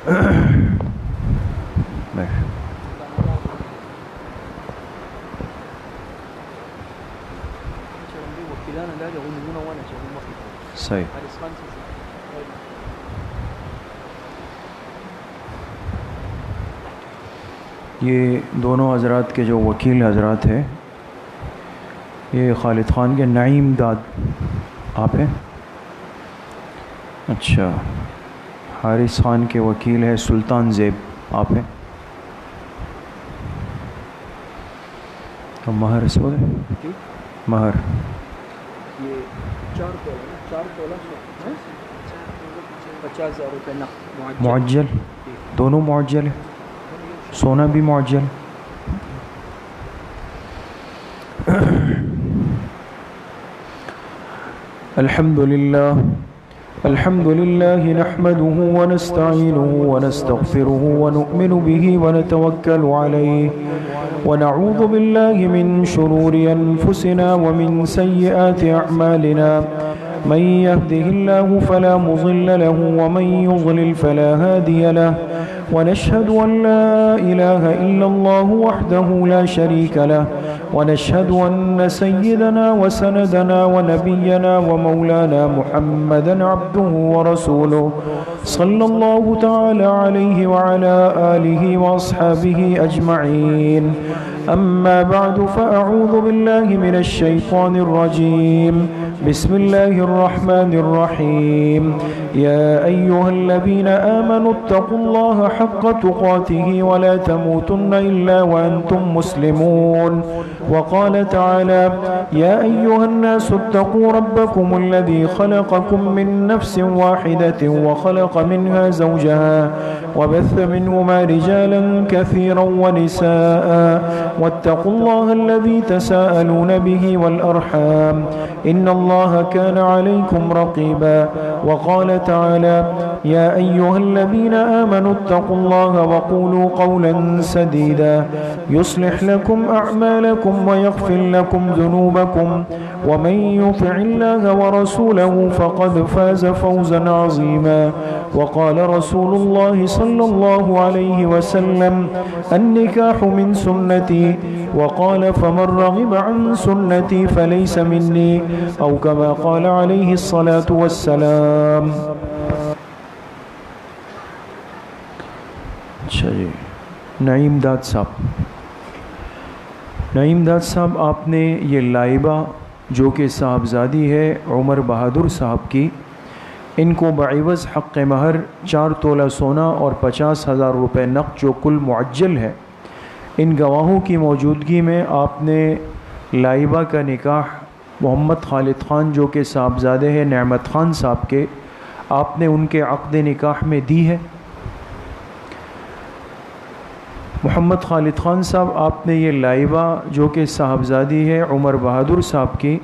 صحیح. یہ دونوں حضرات کے جو وکیل حضرات ہیں یہ خالد خان کے نعیم داد آپ ہیں؟ اچھا. حارث خان کے وکیل ہے سلطان زیب آپ ہیں؟ مہر اس کو دیں مہر یہ 4 تولہ 50,000 روپے نقد معجل. دونوں معجل ہے. سونا بھی معجل. الحمد لله نحمده ونستعينه ونستغفره ونؤمن به ونتوكل عليه ونعوذ بالله من شرور أنفسنا ومن سيئات أعمالنا من يهده الله فلا مضل له ومن يضلل فلا هادي له ونشهد أن لا إله إلا الله وحده لا شريك له ونشهد أن سيدنا وسندنا ونبينا ومولانا محمدا عبده ورسوله صلى الله تعالى عليه وعلى آله وأصحابه أجمعين. أما بعد فأعوذ بالله من الشيطان الرجيم. بسم الله الرحمن الرحيم. يا أيها الذين آمنوا اتقوا الله حق تقاته ولا تموتن إلا وأنتم مسلمون. وقال تعالى يا أيها الناس اتقوا ربكم الذي خلقكم من نفس واحدة وخلق منها زوجها وبث منهما رجالا كثيرا ونساء واتقوا الله الذي تساءلون به والأرحام إن الله كان عليكم رقيبا. وقال تعالى يا أيها الذين آمنوا اتقوا الله وقولوا قولا سديدا يصلح لكم أعمالكم ويغفر لكم ذنوبكم ومن يطع الله ورسوله فقد فاز فوزا عظيما. وقال رسول الله صلى الله عليه وسلم النكاح من سنتي وقال فمن رغب عن سنتي فليس مني أو كما قال عليه الصلاة والسلام. اچھا جی. نعیم داد صاحب آپ نے یہ لائبہ جو کہ صاحبزادی ہے عمر بہادر صاحب کی، ان کو بعوض حق مہر 4 تولہ سونا اور 50,000 روپے نقد جو کل معجل ہے، ان گواہوں کی موجودگی میں آپ نے لائبہ کا نکاح محمد خالد خان جو کہ صاحبزادے ہیں نعمت خان صاحب کے، آپ نے ان کے عقد نکاح میں دی ہے. محمد خالد خان صاحب آپ نے یہ لائبہ جو کہ صاحبزادی ہے عمر بہادر صاحب کی،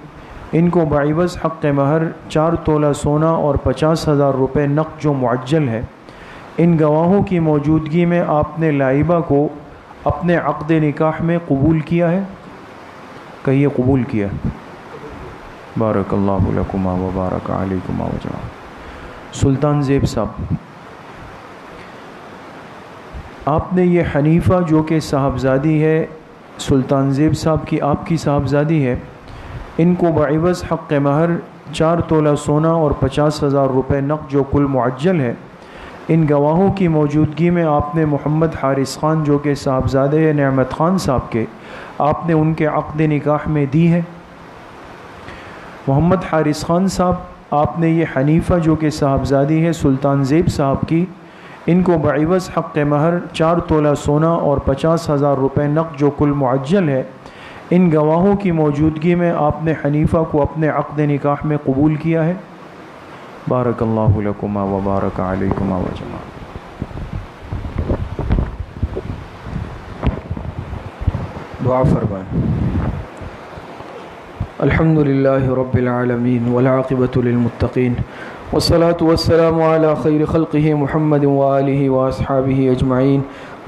ان کو بعوض حق مہر 4 تولہ سونا اور 50,000 روپے نقد جو معجل ہے، ان گواہوں کی موجودگی میں آپ نے لائبہ کو اپنے عقد نکاح میں قبول کیا ہے. کہیے قبول کیا. بارک اللہ لکما و بارک علیکما و جمع. سلطان زیب صاحب آپ نے یہ حنیفہ جو کہ صاحبزادی ہے سلطان زیب صاحب کی، آپ کی صاحبزادی ہے، ان کو بعوض حق مہر 4 تولہ سونا اور 50,000 روپے نقد جو کل معجل ہے، ان گواہوں کی موجودگی میں آپ نے محمد حارث خان جو کہ صاحبزادے ہیں نعمت خان صاحب کے، آپ نے ان کے عقد نکاح میں دی ہے. محمد حارث خان صاحب آپ نے یہ حنیفہ جو کہ صاحبزادی ہے سلطان زیب صاحب کی، ان کو بعوض حق مہر 4 تولہ سونا اور 50,000 روپے نقد جو کل معجل ہے، ان گواہوں کی موجودگی میں آپ نے حنیفہ کو اپنے عقد نکاح میں قبول کیا ہے. بارک اللہ لکما و بارک علیکما و جمع. دعا فرمائیں. الحمد لله رب العالمين والعاقبة للمتقين والصلاة والسلام على خير خلقه محمد وآله وأصحابه أجمعين.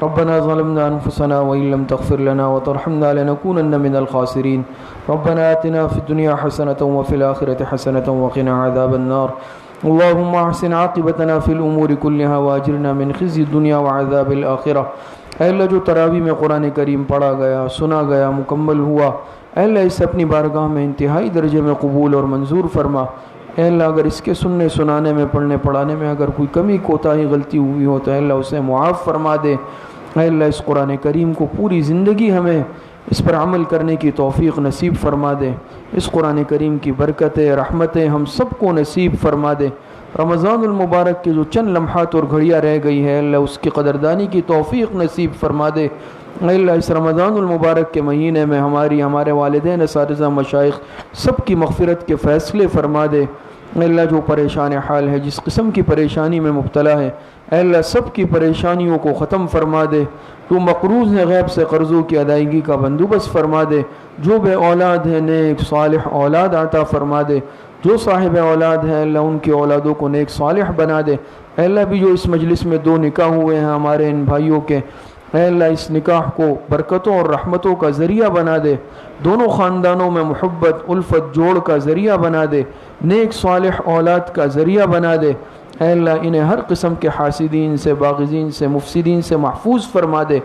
ربنا ظلمنا أنفسنا وإن لم تغفر لنا وترحمنا لنكونن من الخاسرين. ربنا آتنا في الدنيا حسنة وفي الآخرة حسنة وقنا عذاب النار. اللهم احسن عاقبتنا فی الامور کلها واجرنا من خزي الدنیا وعذاب الآخرہ۔ اے اللہ جو تراویح میں قرآن کریم پڑھا گیا، سنا گیا، مکمل ہوا، اے اللہ اس اپنی بارگاہ میں انتہائی درجے میں قبول اور منظور فرما۔ اے اللہ اگر اس کے سننے سنانے میں، پڑھنے پڑھانے میں اگر کوئی کمی کوتاہی غلطی ہوئی ہو تو اے اللہ اسے معاف فرما دے۔ اے اللہ اس قرآن کریم کو پوری زندگی ہمیں اس پر عمل کرنے کی توفیق نصیب فرما دے۔ اس قرآن کریم کی برکتیں، رحمتیں ہم سب کو نصیب فرما دے۔ رمضان المبارک کے جو چند لمحات اور گھڑیاں رہ گئی ہے اللہ اس کی قدردانی کی توفیق نصیب فرما دے۔ اے اللہ اس رمضان المبارک کے مہینے میں ہمارے والدین، اساتذہ، مشائخ سب کی مغفرت کے فیصلے فرما دے۔ اے اللہ جو پریشان حال ہے، جس قسم کی پریشانی میں مبتلا ہے، اے اللہ سب کی پریشانیوں کو ختم فرما دے۔ تو مقروض ہے غیب سے قرضوں کی ادائیگی کا بندوبست فرما دے۔ جو بے اولاد ہے نیک صالح اولاد عطا فرما دے۔ جو صاحب اولاد ہے اللہ ان کی اولادوں کو نیک صالح بنا دے۔ اے اللہ بھی جو اس مجلس میں 2 نکاح ہوئے ہیں ہمارے ان بھائیوں کے، اے اللہ اس نکاح کو برکتوں اور رحمتوں کا ذریعہ بنا دے۔ دونوں خاندانوں میں محبت الفت جوڑ کا ذریعہ بنا دے۔ نیک صالح اولاد کا ذریعہ بنا دے۔ اے اللہ انہیں ہر قسم کے حاسدین سے، باغزین سے، مفسدین سے محفوظ فرما دے۔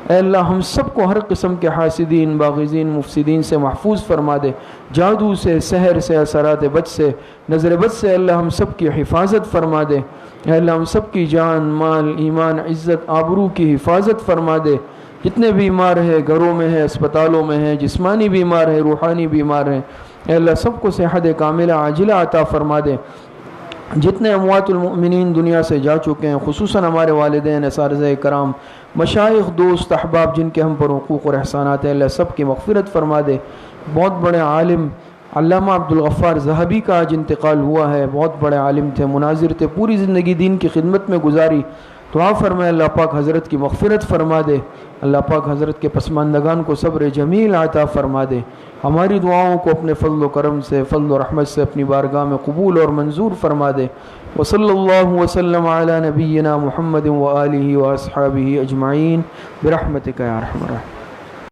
اے اللہ ہم سب کو ہر قسم کے حاسدین، باغزین، مفسدین سے محفوظ فرما دے۔ جادو سے، سحر سے، اثرات بد سے، نظر بد سے اللہ ہم سب کی حفاظت فرما دے۔ اے اللہ ہم سب کی جان، مال، ایمان، عزت، آبرو کی حفاظت فرما دے۔ جتنے بیمار ہیں گھروں میں ہیں، اسپتالوں میں ہیں، جسمانی بیمار ہیں، روحانی بیمار ہیں، اے اللہ سب کو صحت کاملہ عاجلہ عطا فرما دے۔ جتنے اموات المؤمنین دنیا سے جا چکے ہیں، خصوصاً ہمارے والدین، اساتذہ کرام، مشائخ، دوست، احباب جن کے ہم پر حقوق اور احسانات ہیں، اللہ سب کی مغفرت فرما دے۔ بہت بڑے عالم علامہ عبدالغفار ذہبی کا آج انتقال ہوا ہے۔ بہت بڑے عالم تھے، مناظر تھے، پوری زندگی دین کی خدمت میں گزاری۔ دعا فرمائے اللہ پاک حضرت کی مغفرت فرما دے۔ اللہ پاک حضرت کے پسماندگان کو صبر جمیل عطا فرما دے۔ ہماری دعاؤں کو اپنے فضل و کرم سے، فضل و رحمت سے اپنی بارگاہ میں قبول اور منظور فرما دے۔ وصلی اللہ وسلم علی نبینا محمد وآلہ واصحابہ اجمعین برحمتک یا ارحم الراحمین۔